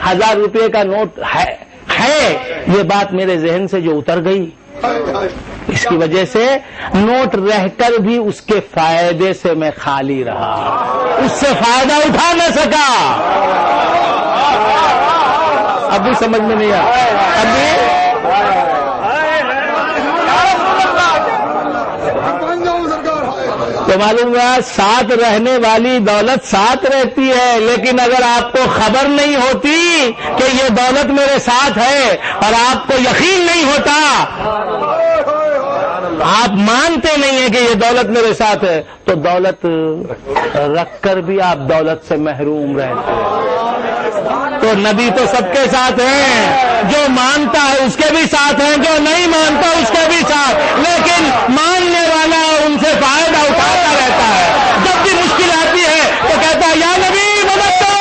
1000 روپے کا نوٹ ہے، یہ بات میرے ذہن سے جو اتر گئی، اس کی وجہ سے نوٹ رہ کر بھی اس کے فائدے سے میں خالی رہا، اس سے فائدہ اٹھا نہ سکا۔ اب بھی سمجھ میں نہیں آیا؟ اب بھی تو معلوم ہوا ساتھ رہنے والی دولت ساتھ رہتی ہے، لیکن اگر آپ کو خبر نہیں ہوتی کہ یہ دولت میرے ساتھ ہے اور آپ کو یقین نہیں ہوتا، آپ مانتے نہیں ہیں کہ یہ دولت میرے ساتھ ہے، تو دولت رکھ کر بھی آپ دولت سے محروم رہتے ہیں۔ تو نبی تو سب کے ساتھ ہیں، جو مانتا ہے اس کے بھی ساتھ ہیں، جو نہیں مانتا اس کے بھی ساتھ، لیکن ماننے والا ان سے فائدہ اٹھاتا رہتا ہے۔ جب بھی مشکل آتی ہے تو کہتا ہے یا نبی مدد کرو۔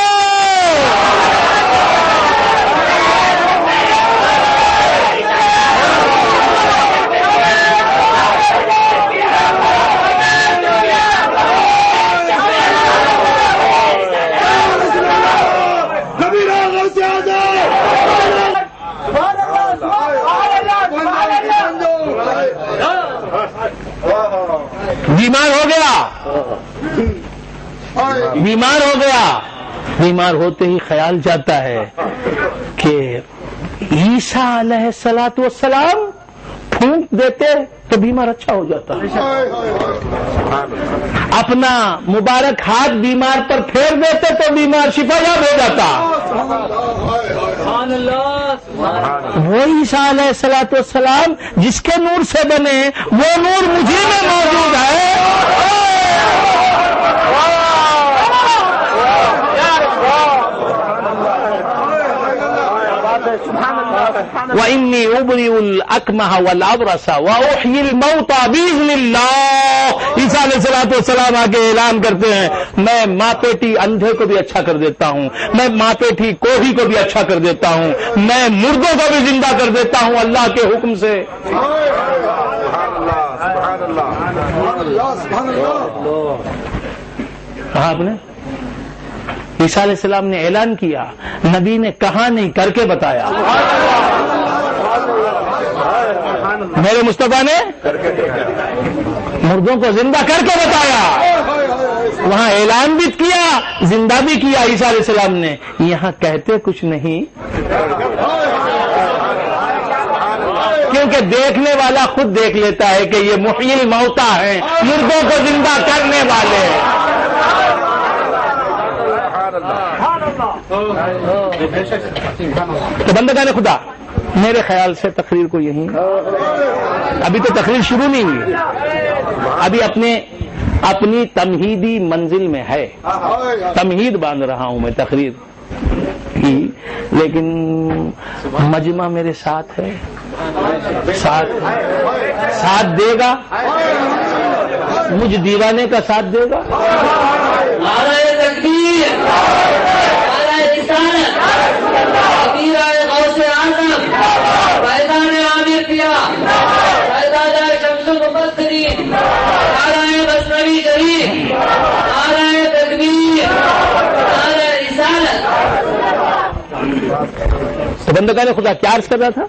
بیمار ہو گیا، بیمار ہوتے ہی خیال جاتا ہے کہ عیسیٰ علیہ الصلوۃ والسلام پھونک دیتے تو بیمار اچھا ہو جاتا، اپنا مبارک ہاتھ بیمار پر پھیر دیتے تو بیمار شفا یاب ہو جاتا۔ وہ عیسیٰ علیہ الصلوۃ والسلام جس کے نور سے بنے، وہ نور مجھے میں موجود ہے۔ وَإِنِّي أُبْرِئُ الْأَكْمَحَ وَالْأَبْرَصَ وَأُحْيِي الْمَوْتَى بِإِذْنِ اللَّهِ۔ عیسیٰ علیہ السلام آ کے اعلان کرتے ہیں، میں ماپیٹی اندھے کو بھی اچھا کر دیتا ہوں، میں ماپیٹی کوڑھی کو بھی اچھا کر دیتا ہوں، میں مردوں کو بھی زندہ کر دیتا ہوں اللہ کے حکم سے۔ کہا آپ نے عیسیٰ علیہ السلام نے اعلان کیا، نبی نے کہا نہیں کر کے بتایا۔ میرے مصطفیٰ نے مردوں کو زندہ کر کے بتایا، وہاں اعلان بھی کیا، زندہ بھی کیا عیسیٰ علیہ السلام نے۔ یہاں کہتے کچھ نہیں، کیونکہ دیکھنے والا خود دیکھ لیتا ہے کہ یہ محیی الموتیٰ ہیں، مردوں کو زندہ کرنے والے ہیں۔ تو بندگان خدا، میرے خیال سے تقریر کو یہیں، ابھی تو تقریر شروع نہیں ہوئی، ابھی اپنی تمہیدی منزل میں ہے، تمہید باندھ رہا ہوں میں تقریر کی، لیکن مجمع میرے ساتھ ہے، ساتھ دے گا، مجھ دیوانے کا ساتھ دے گا۔ نعرہ تکبیر، نعرہ رسالت، عقیدہ غوث اعظم، فیضان عامر کیا، فیضان شمس المفسرین، نعرہ مثنوی شریف، نعرہ تکبیر، نعرہ رسالت۔ تو بندگان خدا کیا عرض کر رہا تھا؟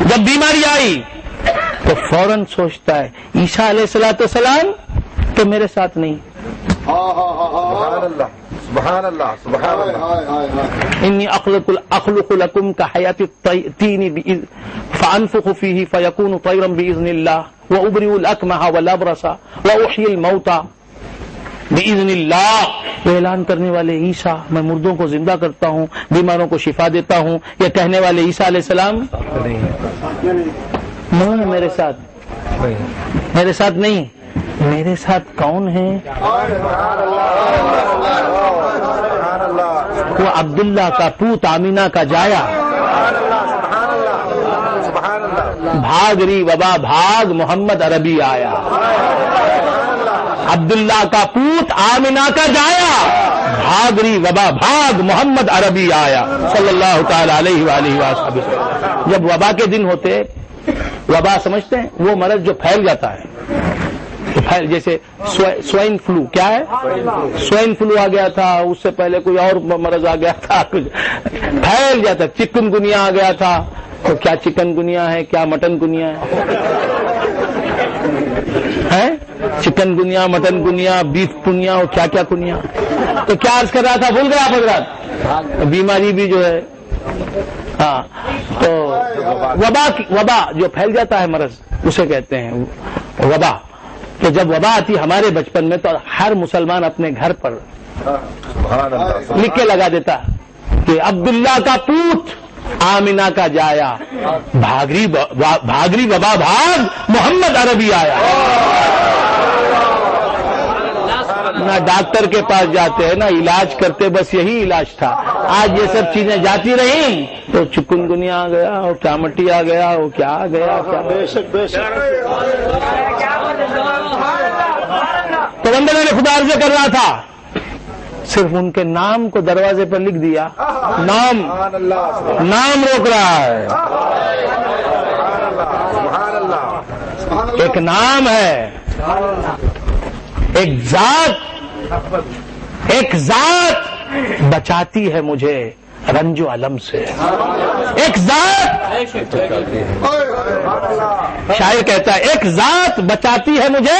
جب بیماری آئی تو فوراً سوچتا ہے عیسیٰ علیہ الصلوۃ والسلام تو میرے ساتھ نہیں۔ سبحان اللہ سبحان اللہ۔ انی اخلق لکم کحیات الطین فانفخ فیہ فیکون طیرا باذن اللہ وابرئ الاکمح والابرص واحیی الموتى باذن اللہ۔ اعلان کرنے والے عیسیٰ، میں مردوں کو زندہ کرتا ہوں، بیماروں کو شفا دیتا ہوں، یہ کہنے والے عیسیٰ علیہ السلام نہیں، میرے ساتھ نہیں، میرے ساتھ کون ہے؟ وہ عبداللہ کا پوت آمینہ کا جایا، بھاگ ری وبا بھاگ محمد عربی آیا۔ عبداللہ کا پوت آمینہ کا جایا، بھاگ ری وبا بھاگ محمد عربی آیا صلی اللہ تعالی علیہ وآلہ وسلم۔ جب وبا کے دن ہوتے، وبا سمجھتے ہیں وہ مرض جو پھیل جاتا ہے، جیسے سوائن فلو، کیا ہے؟ سوائن فلو آ گیا تھا، اس سے پہلے کوئی اور مرض آ گیا تھا، پھیل جاتا. چکن گنیا آ گیا تھا، تو کیا چکن گنیا ہے، کیا مٹن گنیا ہے؟ چکن گنیا، مٹن گنیا، بیف گنیا، اور کیا کیا گنیا. تو کیا عرض کر رہا تھا، بھول گیا آپ حضرات؟ بیماری بھی جو ہے، ہاں، تو وبا جو پھیل جاتا ہے مرض، اسے کہتے ہیں وبا. تو جب وبا آتی ہمارے بچپن میں، تو ہر مسلمان اپنے گھر پر لکھ کے لگا دیتا کہ عبداللہ کا پوت آمینہ کا جایا، بھاگری وبا بھاگ، محمد عربی آیا. نہ ڈاکٹر کے پاس جاتے، نہ علاج کرتے، بس یہی علاج تھا. آج یہ سب چیزیں جاتی رہیں تو چکن گنیا آ گیا، اور کیا مٹی آ گیا، اور کیا آ گیا. تو بندے نے خدا عرض کر رہا تھا، صرف ان کے نام کو دروازے پر لکھ دیا. نام روک رہا ہے. ایک نام ہے، ایک ذات بچاتی ہے مجھے رنج و علم سے. ایک ذات، شاعر کہتا ہے، ایک ذات بچاتی ہے مجھے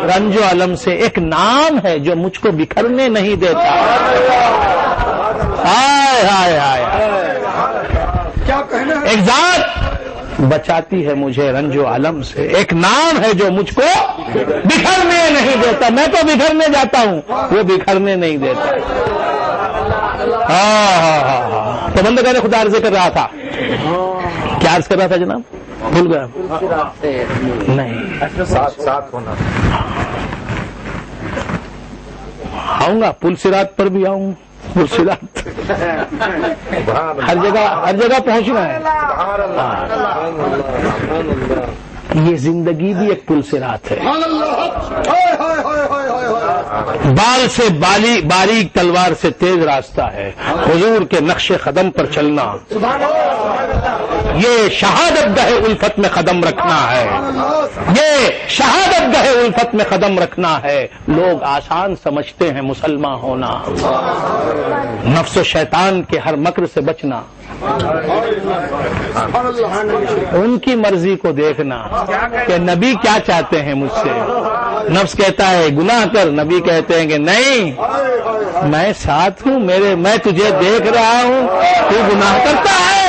رنج و علم سے. ایک نام ہے جو مجھ کو بکھرنے نہیں دیتا. ہائے ہائے ہائے. ایک ذات بچاتی ہے مجھے رنج و علم سے. ایک نام ہے جو مجھ کو بکھرنے نہیں دیتا. میں تو بکھرنے جاتا ہوں، وہ بکھرنے نہیں دیتا. ہاں. تو بندگان خدا عرض کر رہا تھا، کیا عرض کر رہا تھا جناب؟ بھول گیا؟ نہیں، ساتھ ہونا. آؤں گا، پل صراط پر بھی آؤں. پل صراط ہر جگہ پہنچنا ہے. یہ زندگی بھی ایک پل صراط ہے. بال سے باریک تلوار سے تیز راستہ ہے. حضور کے نقش قدم پر چلنا، یہ شہادت گہ الفت میں قدم رکھنا ہے. یہ شہادت گہ الفت میں قدم رکھنا ہے. لوگ آسان سمجھتے ہیں مسلمان ہونا، نفس و شیطان کے ہر مکر سے بچنا، ان کی مرضی کو دیکھنا کہ نبی کیا چاہتے ہیں مجھ سے. نفس کہتا ہے گناہ کر، نبی کہتے ہیں کہ نہیں، میں ساتھ ہوں، میں تجھے دیکھ رہا ہوں، تو گناہ کرتا ہے.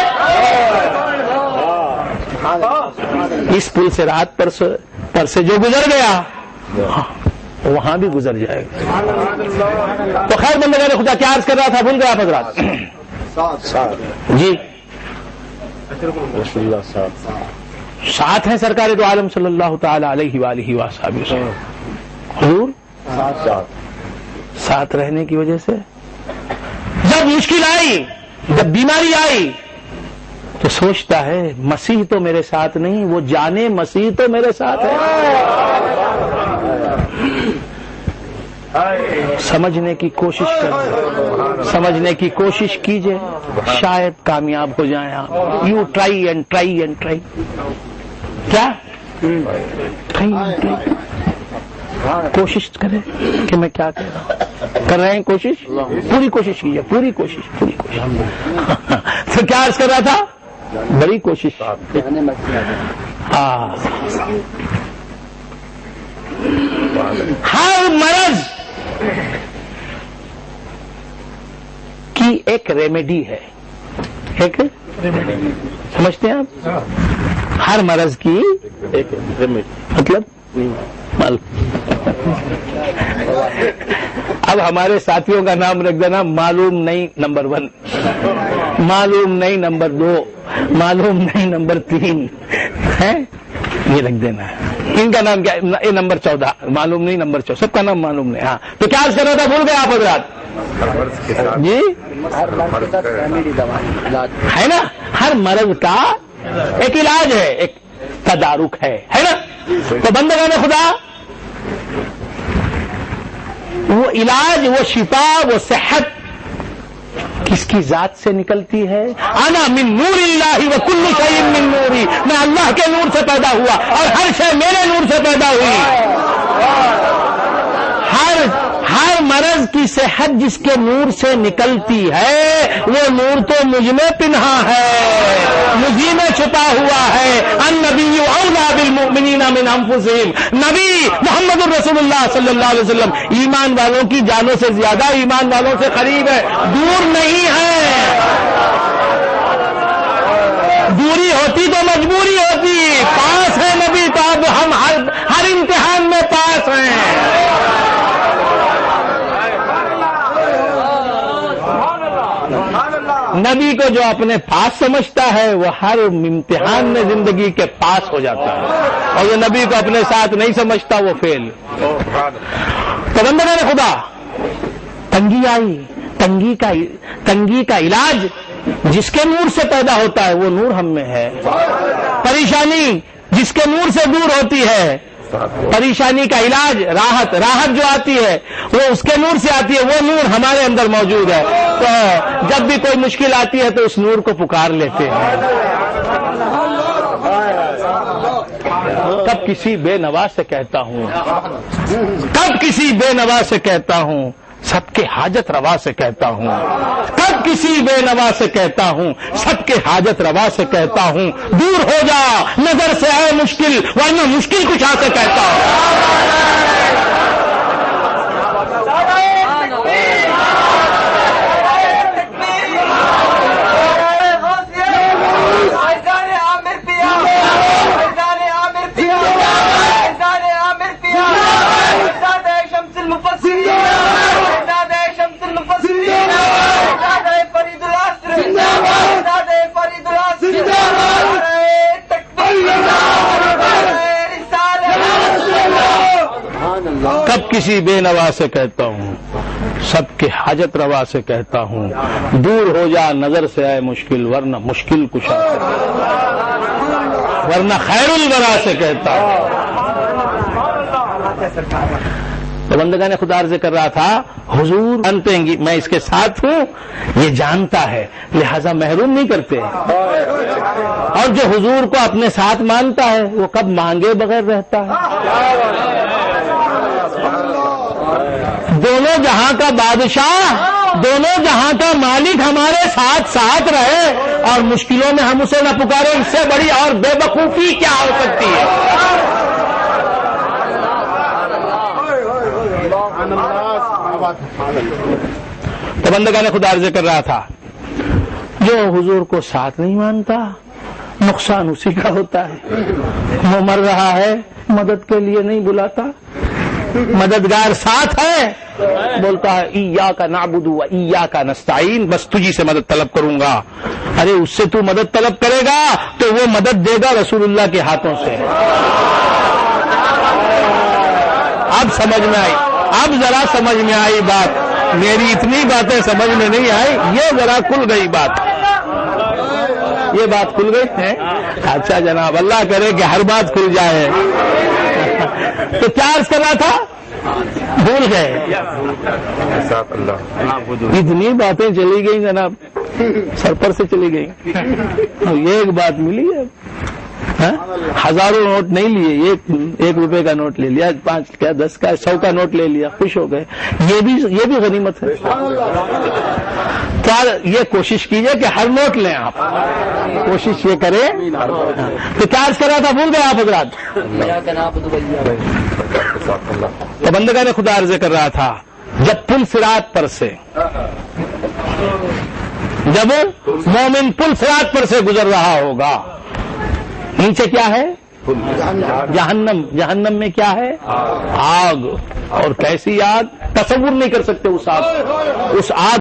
اس پل سے رات پر سے جو گزر گیا، وہاں بھی گزر جائے گا. تو خیر بندگان خدا کیا عرض کر رہا تھا، بھول گیا آپ حضرات؟ جی، ساتھ ہیں سرکار دو عالم صلی اللہ تعالی علیہ وآلہ وصحبہ وسلم. حضور ساتھ رہنے کی وجہ سے جب مشکل آئی، جب بیماری آئی، تو سوچتا ہے مسیح تو میرے ساتھ نہیں، وہ جانے مسیح تو میرے ساتھ ہے. سمجھنے کی کوشش کریں، سمجھنے کی کوشش کیجئے، شاید کامیاب ہو جائیں آپ. You try and try and try. کیا ٹرائی اینڈ ٹرائی. کوشش کریں کہ میں کیا کہہ رہا ہوں. کر رہے ہیں کوشش؟ پوری کوشش کیجیے، پوری کوشش. تو کیا عرض کر رہا تھا؟ بڑی کوشش. ہر مرض کی ایک ریمیڈی ہے. ایک سمجھتے ہیں آپ؟ ہر مرض کی ایک ریمیڈی مطلب اب ہمارے ساتھیوں کا نام رکھ دینا، معلوم نہیں نمبر 1، معلوم نہیں نمبر 2، معلوم نہیں نمبر 3 ہے، یہ رکھ دینا ہے. ان کا نام کیا؟ یہ نمبر 14، معلوم نہیں نمبر 14، سب کا نام معلوم نہیں. ہاں تو کیا عرض کر رہا تھا، بھول گئے آپ حضرات؟ جی ہے نا، ہر مرض کا ایک علاج ہے، ایک تدارک ہے نا. تو بندگان خدا، وہ علاج، وہ شفا، وہ صحت کس کی ذات سے نکلتی ہے؟ انا من نور اللہ وکل شیء من نوری. میں اللہ کے نور سے پیدا ہوا اور ہر شے میرے نور سے پیدا ہوئی. ہر مرض کی صحت جس کے نور سے نکلتی ہے وہ نور تو مجھ میں پنہا ہے، مجھے میں چھپا ہوا ہے۔ النبی اولیٰ بالمؤمنین من انفسہم، نبی محمد الرسول اللہ صلی اللہ علیہ وسلم ایمان والوں کی جانوں سے زیادہ ایمان والوں سے قریب ہے، دور نہیں ہے۔ دوری ہوتی تو مجبوری ہوتی، پاس ہے نبی تو اب ہم ہر امتحان میں پاس ہیں۔ نبی کو جو اپنے پاس سمجھتا ہے وہ ہر امتحان میں زندگی کے پاس ہو جاتا ہے، اور جو نبی کو اپنے ساتھ نہیں سمجھتا وہ فیل۔ تو بندگان خدا، تنگی آئی، تنگی کا علاج جس کے نور سے پیدا ہوتا ہے وہ نور ہم میں ہے۔ پریشانی جس کے نور سے دور ہوتی ہے، پریشانی کا علاج، راحت جو آتی ہے وہ اس کے نور سے آتی ہے، وہ نور ہمارے اندر موجود ہے۔ تو جب بھی کوئی مشکل آتی ہے تو اس نور کو پکار لیتے ہیں۔ کب کسی بے نوا سے کہتا ہوں، کب کسی بے نوا سے کہتا ہوں، سب کے حاجت روا سے کہتا ہوں، کب کسی بے نوا سے کہتا ہوں، سب کے حاجت روا سے کہتا ہوں، دور ہو جا نظر سے ہے مشکل ورنہ مشکل کچھ سے کہتا ہوں۔ کب کسی بے نوا سے کہتا ہوں، سب کے حاجت روا سے کہتا ہوں، دور ہو جا نظر سے آئے مشکل ورنہ مشکل کشا سے، ورنہ خیر الورا سے کہتا ہوں۔ تو بندگان خدا عرض کر رہا تھا حضور جانتے ہیں میں اس کے ساتھ ہوں، یہ جانتا ہے لہذا محروم نہیں کرتے، اور جو حضور کو اپنے ساتھ مانتا ہے وہ کب مانگے بغیر رہتا ہے۔ دونوں جہاں کا بادشاہ، دونوں جہاں کا مالک ہمارے ساتھ ساتھ رہے اور مشکلوں میں ہم اسے نہ پکارے، اس سے بڑی اور بے وقوفی کیا ہو سکتی ہے؟ تو بندگان خدا عرض کر رہا تھا جو حضور کو ساتھ نہیں مانتا نقصان اسی کا ہوتا ہے، وہ مر رہا ہے مدد کے لیے نہیں بلاتا، مددگار ساتھ ہے بولتا ہے ایاک نعبد و ایاک نستعین، بس تجھی سے مدد طلب کروں گا۔ ارے اس سے تو مدد طلب کرے گا تو وہ مدد دے گا رسول اللہ کے ہاتھوں سے۔ اب سمجھ میں آئی، اب ذرا سمجھ میں آئی بات، میری اتنی باتیں سمجھ میں نہیں آئی، یہ ذرا کھل گئی بات، یہ بات کھل گئی ہے۔ اچھا جناب، اللہ کرے کہ ہر بات کھل جائے۔ تو کیا عرض کر رہا تھا، بھول گئے، اتنی باتیں چلی گئی جناب، سر پر سے چلی گئی، ایک بات ملی ہے، ہزاروں نوٹ نہیں لیے، ایک روپے کا نوٹ لے لیا، 5 کا 10 کا 100 کا نوٹ لے لیا، خوش ہو گئے، یہ بھی غنیمت ہے۔ کیا یہ کوشش کیجئے کہ ہر نوٹ لیں، آپ کوشش یہ کریں۔ تو کیا عرض کر رہا تھا، بھول گئے آپ حضرات؟ تو بندگان خدا عرض کر رہا تھا جب پل صراط پر سے، جب مومن پل صراط پر سے گزر رہا ہوگا، نیچے کیا ہے؟ جہنم، جہنم میں کیا ہے؟ آگ، اور کیسی آگ تصور نہیں کر سکتے اس آگ